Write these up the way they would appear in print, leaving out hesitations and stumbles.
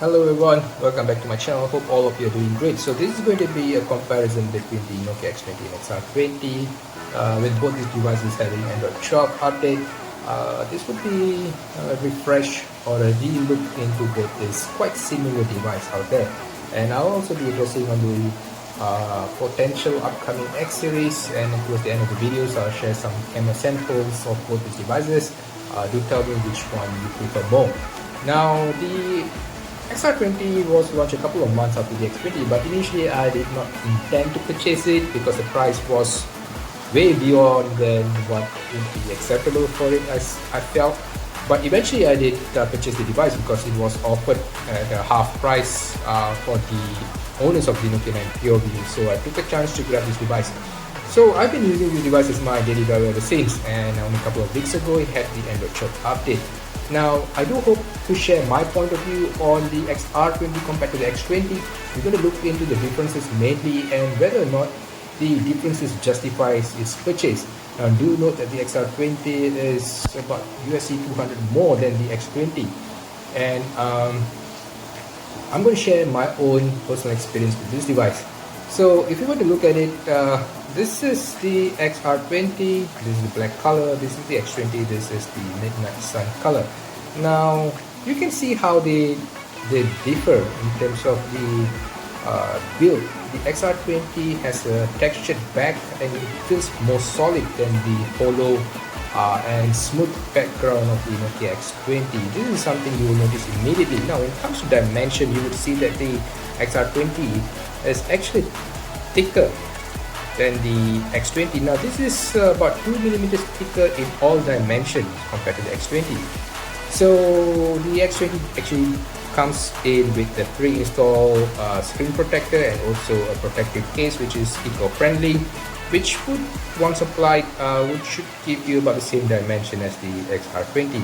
Hello everyone, welcome back to my channel. Hope all of you are doing great. So this is going to be a comparison between the Nokia X20 and XR20 with both these devices having Android 12 update. This would be a refresh or a re-look into both this quite similar device out there. And I'll also be addressing on the potential upcoming X series, and towards the end of the videos I'll share some camera samples of both these devices. Do tell me which one you prefer more. Now the XR20 was launched a couple of months after the X20, but initially I did not intend to purchase it because the price was way beyond than what would be acceptable for it, as I felt. But eventually I did purchase the device because it was offered at a half price for the owners of the Nokia 9 Pureview. So I took a chance to grab this device. So I've been using this device as my daily driver ever since, and only a couple of weeks ago it had the Android 12 update. Now, I do hope to share my point of view on the XR20 compared to the X20. We're going to look into the differences mainly and whether or not the differences justifies its purchase. Now, do note that the XR20 is about USD 200 more than the X20. And I'm going to share my own personal experience with this device. So, if you were to look at it, this is the XR20, this is the black color, this is the X20, this is the midnight sun color. Now you can see how they differ in terms of the build. The XR20 has a textured back and it feels more solid than the hollow and smooth background of the Nokia X20. This is something you will notice immediately. Now when it comes to dimension, you would see that the XR20 is actually thicker than the X20. Now this is about 2mm thicker in all dimensions compared to the X20. So the X20 actually comes in with the pre-installed screen protector and also a protective case which is eco-friendly, which would, once applied, should give you about the same dimension as the XR20.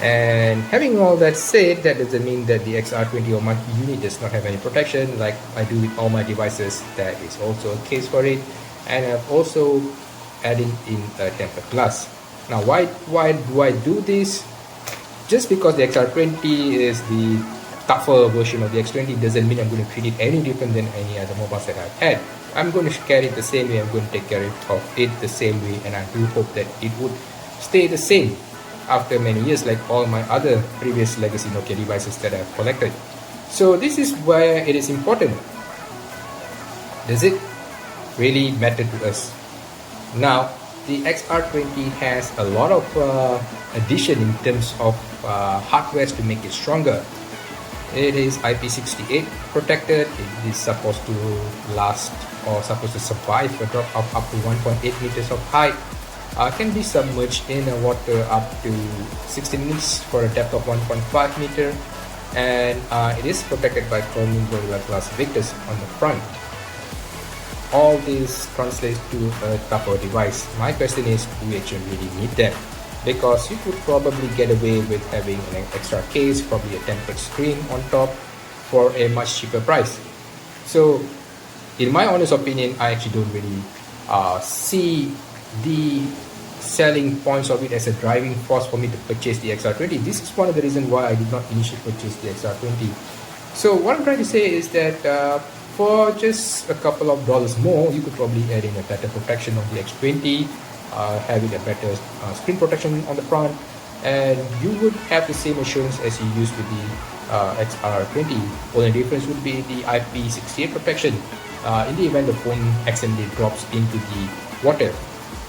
And having all that said, that doesn't mean that the XR20 or my unit does not have any protection like I do with all my devices. That is also a case for it, and I've also added in a tempered glass. Now why do I do this? Just because the XR20 is the tougher version of the X20 doesn't mean I'm going to treat it any different than any other mobiles that I've had. I'm going to carry it the same way, I'm going to take care of it the same way, and I do hope that it would stay the same after many years, like all my other previous legacy Nokia devices that I've collected. So this is where it is important. Does it really matter to us? Now, the XR20 has a lot of addition in terms of hardware to make it stronger. It is IP68 protected. It is supposed to last or supposed to survive a drop of up to 1.8 meters of height. Can be submerged in water up to 60 minutes for a depth of 1.5 meter, and it is protected by chromium Gorilla Glass Victus on the front. All this translates to a tougher device. My question is, do you actually really need them? Because you could probably get away with having an extra case, probably a tempered screen on top for a much cheaper price. So in my honest opinion, I actually don't really see the selling points of it as a driving force for me to purchase the XR20. This is one of the reasons why I did not initially purchase the XR20. So what I'm trying to say is that for just a couple of dollars more, you could probably add in a better protection of the X20, having a better screen protection on the front, and you would have the same assurance as you use with the XR20. Only difference would be the IP68 protection in the event the phone accidentally drops into the water.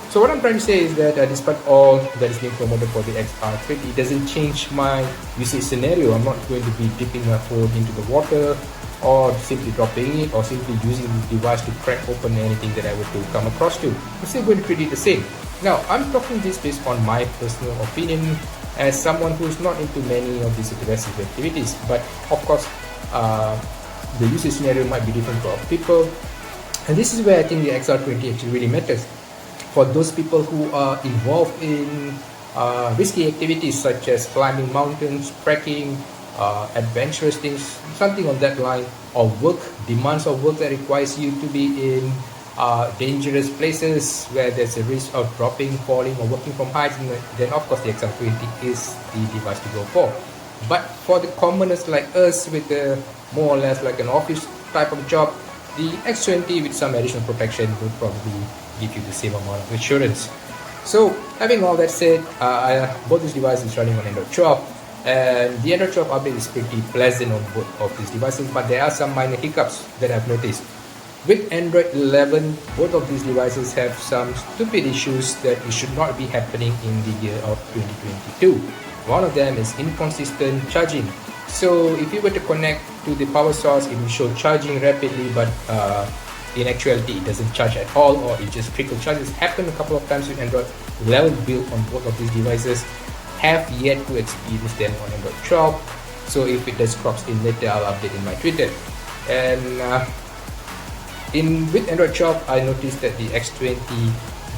So what I'm trying to say is that despite all that is being promoted for the XR20, it doesn't change my usage scenario. I'm not going to be dipping my phone into the water or simply dropping it or simply using the device to crack open anything that I were to come across to. I'm still going to treat it the same. Now, I'm talking this based on my personal opinion as someone who is not into many of these aggressive activities. But of course, the usage scenario might be different for people. And this is where I think the XR20 actually really matters. For those people who are involved in risky activities such as climbing mountains, trekking, adventurous things, something on that line, or demands of work that requires you to be in dangerous places where there's a risk of dropping, falling, or working from heights, then of course the XR20 is the device to go for. But for the commoners like us with the more or less like an office type of job, the X20 with some additional protection will probably give you the same amount of assurance. So having all that said, both these devices running on Android 12, and the Android 12 update is pretty pleasant on both of these devices, but there are some minor hiccups that I've noticed. With Android 11, both of these devices have some stupid issues that it should not be happening in the year of 2022. One of them is inconsistent charging. So if you were to connect to the power source, it will show charging rapidly, but in actuality it doesn't charge at all, or it just trickle charges. Happened a couple of times with Android 11 built on both of these devices. Have yet to experience them on Android 12. So if it does crops in later, I'll update in my Twitter. And with Android 12, I noticed that the X20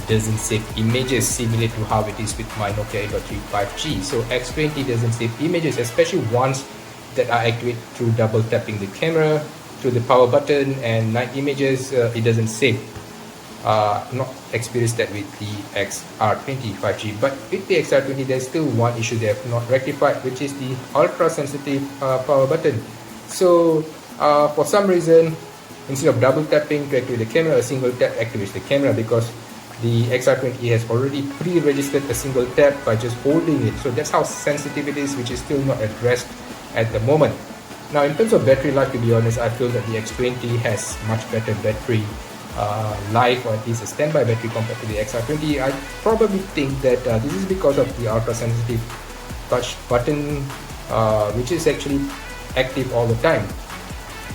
doesn't save images, similar to how it is with my Nokia X20 5G. So X20 doesn't save images, especially ones that are activated through double tapping the camera, through the power button, and night images, it doesn't save. Not experienced that with the XR20 5G, but with the XR20 there's still one issue they have not rectified, which is the ultra sensitive power button. So for some reason, instead of double tapping to activate the camera, a single tap activates the camera, because the XR20 has already pre-registered a single tap by just holding it. So that's how sensitive it is, which is still not addressed at the moment. Now in terms of battery life, to be honest, I feel that the X20 has much better battery life, or at least a standby battery compared to the XR20. I probably think that this is because of the ultra sensitive touch button, which is actually active all the time.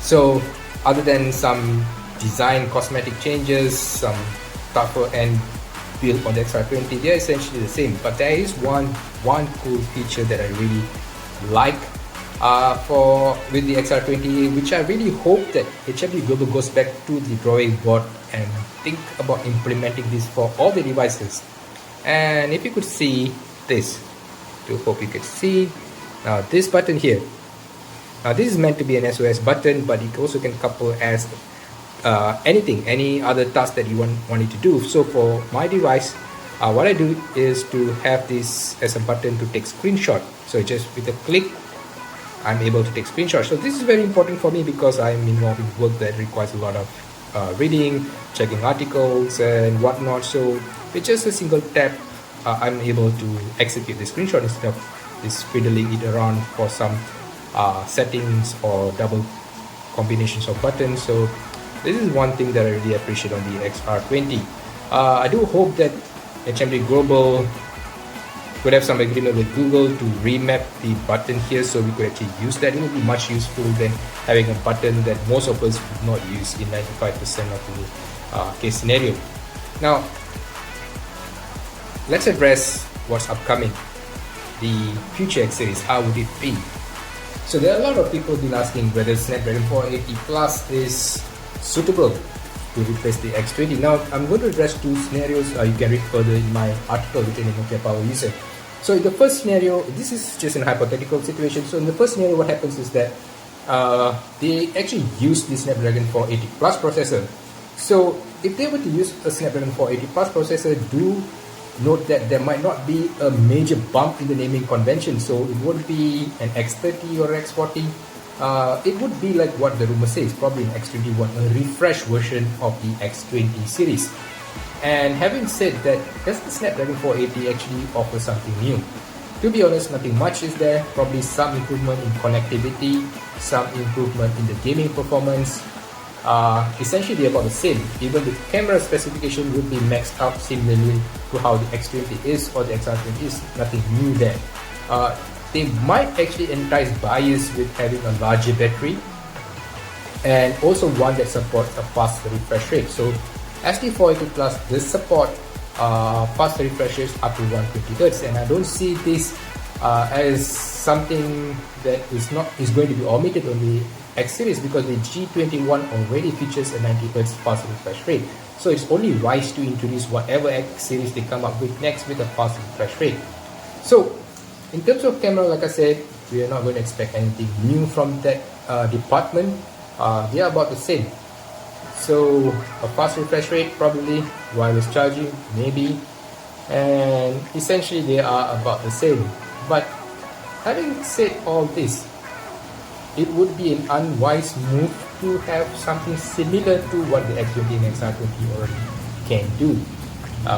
So other than some design cosmetic changes, some tougher end built on the XR20, they're essentially the same. But there is one cool feature that I really like with the XR20, which I really hope that HMD Global goes back to the drawing board and think about implementing this for all the devices. And if you could see this, I hope you could see now this button here. Now this is meant to be an SOS button, but it also can couple as any other task that you want it to do. So for my device, what I do is to have this as a button to take screenshot. So just with a click, I'm able to take screenshots. So this is very important for me because I'm involved in work that requires a lot of reading, checking articles and whatnot. So with just a single tap, I'm able to execute the screenshot instead of just fiddling it around for some settings or double combinations of buttons. So this is one thing that I really appreciate on the XR20. I do hope that HMD Global could have some agreement with Google to remap the button here, so we could actually use that. It would be much useful than having a button that most of us would not use in 95% of the case scenario. Now, let's address what's upcoming. The future X series, how would it be? So there are a lot of people been asking whether Snapdragon 480 Plus is suitable to replace the X20. Now, I'm going to address two scenarios. You can read further in my article written in Nokia Power User. So in the first scenario, this is just a hypothetical situation. So in the first scenario, what happens is that they actually use the Snapdragon 480 Plus processor. So if they were to use a Snapdragon 480 Plus processor, do note that there might not be a major bump in the naming convention. So it won't be an X30 or X40. It would be like what the rumor says, probably an X21, a refreshed version of the X20 series. And having said that, does the Snapdragon 480 actually offer something new? To be honest, nothing much is there. Probably some improvement in connectivity, some improvement in the gaming performance. Essentially they're about the same. Even the camera specification would be maxed out similarly to how the X20 is or the XR20 is. Nothing new there. They might actually entice buyers with having a larger battery and also one that supports a faster refresh rate. So SD480 Plus does support faster refresh rates up to 120Hz, and I don't see this as something that is going to be omitted on the X series, because the G21 already features a 90Hz faster refresh rate. So it's only wise to introduce whatever X series they come up with next with a faster refresh rate. So in terms of camera, like I said, we are not going to expect anything new from that department. They are about the same. So a fast refresh rate, probably, wireless charging, maybe, and essentially they are about the same. But Having said all this, it would be an unwise move to have something similar to what the X20 and XR20 already can do.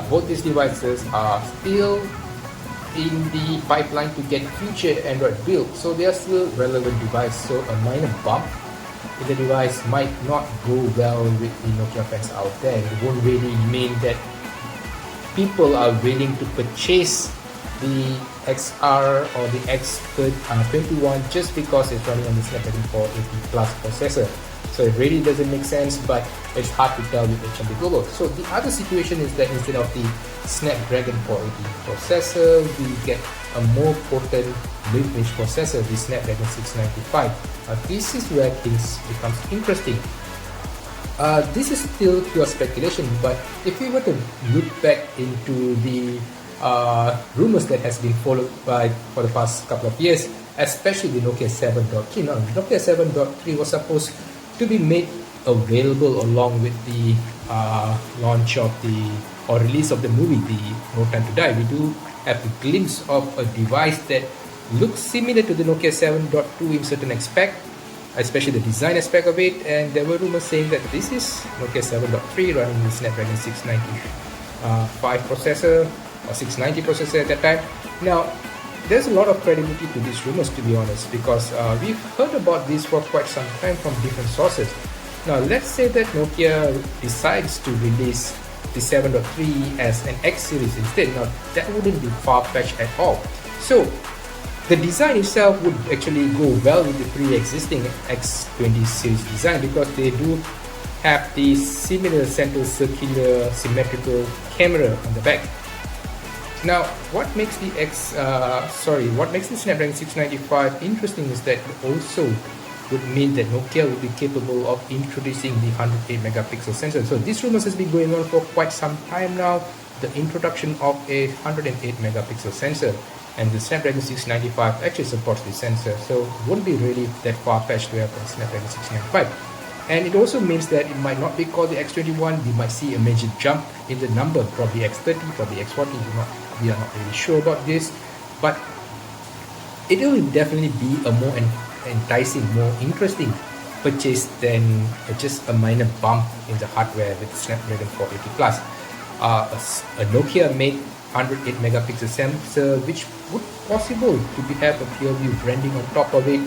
Both these devices are still in the pipeline to get future Android built, so they are still relevant device. So a minor bump in the device might not go well with the Nokia fans out there. It won't really mean that people are willing to purchase the XR or the X21 just because it's running on the Snapdragon 480 Plus processor. So it really doesn't make sense, but it's hard to tell with HMD Global. So the other situation is that instead of the Snapdragon 480 processor, we get a more potent mid-range processor, the Snapdragon 695. This is where things becomes interesting. This is still pure speculation, but if we were to look back into the rumors that has been followed by for the past couple of years, especially the Nokia 7.3. Now, Nokia 7.3 was supposed to be made available along with the launch of the or release of the movie, the No Time to Die. We do have a glimpse of a device that looks similar to the Nokia 7.2 in certain aspect, especially the design aspect of it, and there were rumors saying that this is Nokia 7.3 running the Snapdragon 695 processor or 690 processor at that time. Now, there's a lot of credibility to these rumors, to be honest, because we've heard about this for quite some time from different sources. Now, let's say that Nokia decides to release the 7.3 as an X series instead. Now, that wouldn't be far-fetched at all. So, the design itself would actually go well with the pre-existing X20 series design because they do have the similar central circular symmetrical camera on the back. Now, what makes the Snapdragon 695 interesting is that it also would mean that Nokia would be capable of introducing the 108 megapixel sensor. So this rumors has been going on for quite some time now, the introduction of a 108 megapixel sensor, and the Snapdragon 695 actually supports this sensor, so it wouldn't be really that far-fetched to have a Snapdragon 695. And it also means that it might not be called the X21. We might see a major jump in the number, probably X30, probably X40. We are not really sure about this, but it will definitely be a more enticing, more interesting purchase than just a minor bump in the hardware with the Snapdragon 480 Plus. A Nokia made 108 megapixel sensor, which would possible to have a Pureview branding on top of it,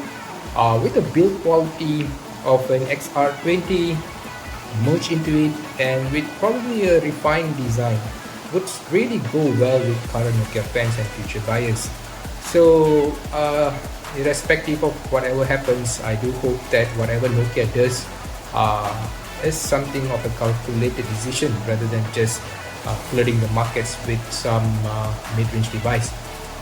with a build quality of an XR20 merged into it, and with probably a refined design, would really go well with current Nokia fans and future buyers. So irrespective of whatever happens, I do hope that whatever Nokia does is something of a calculated decision rather than just flooding the markets with some mid-range device.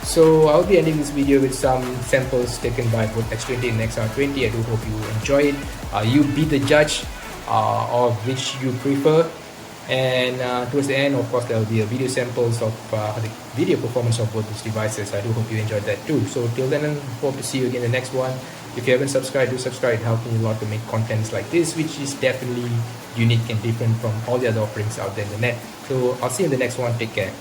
So I'll be ending this video with some samples taken by both X20 and XR20. I do hope you enjoy it. You be the judge of which you prefer. And towards the end, of course, there will be a video samples of the video performance of both these devices. I do hope you enjoyed that too. So till then, I hope to see you again in the next one. If you haven't subscribed, do subscribe. It helps me a lot to make contents like this, which is definitely unique and different from all the other offerings out there in the net. So I'll see you in the next one. Take care.